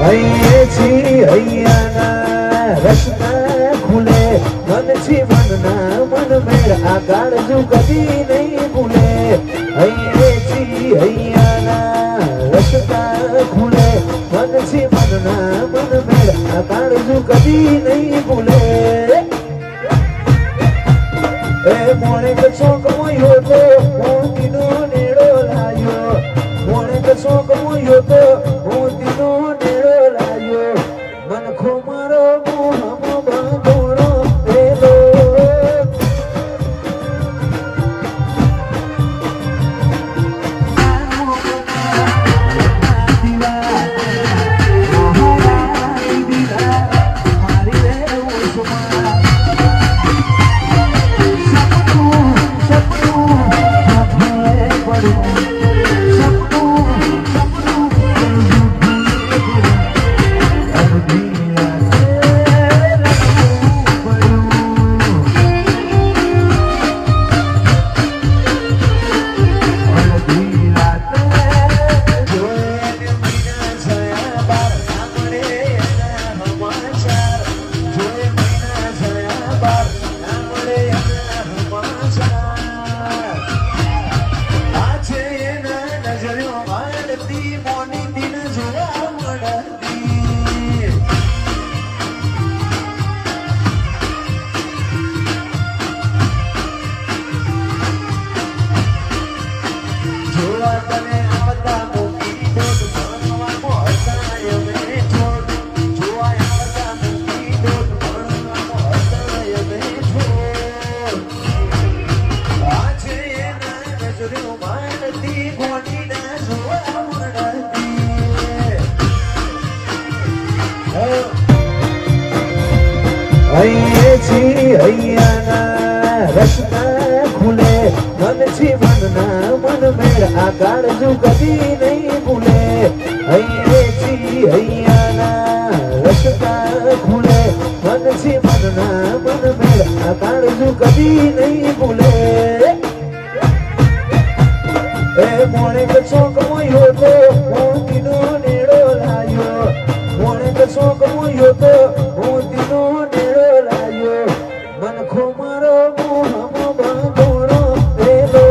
અહીંએથી અહીંયાના રસ્તા ખુલે મનથી મનના મન મેળ આ કાળજુ કદી નહીં ભૂલે અહીંએથી અહીંયાના રસ્તા ખુલે મનથી મનના મન મેળ આ કાળજુ કદી નહીં ભૂલે એ મોણે કશો કમોયો તો મોતીનો નેડો લાયો મોણે કશો કમોયો તો મોતીનો નેડો લાયો મનખો મારો મોહમો બાંધોનો પેલો અહીંએથી અહીંયાના રસ્તા ખુલે મનથી મનના મન મેળ આ કાળજુ કદી નહીં ભૂલે અહીંએથી અહીંયાના રસ્તા ખુલે મનથી મનના મન મેળ આ કાળજુ કદી નહીં ભૂલે એ મોણે કશો કમોયો તો મોતીનો નેડો લાયો મોણે કશો કમોયો તો મોતીનો નેડો લાયો મનખો મારો મોહમો બાંધોનો પેલો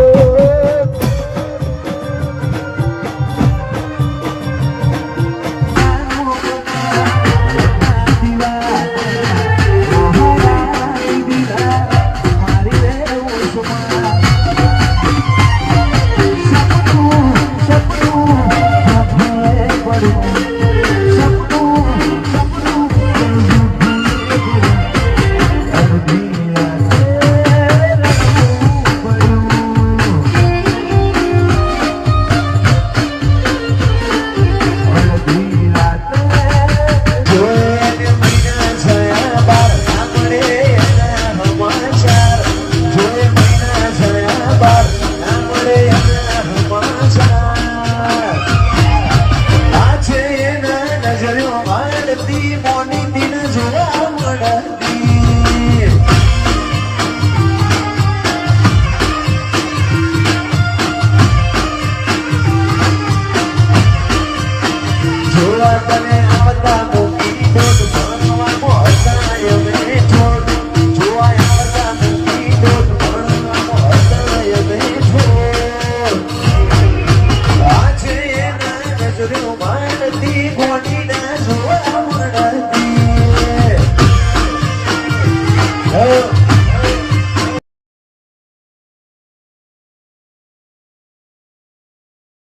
Oh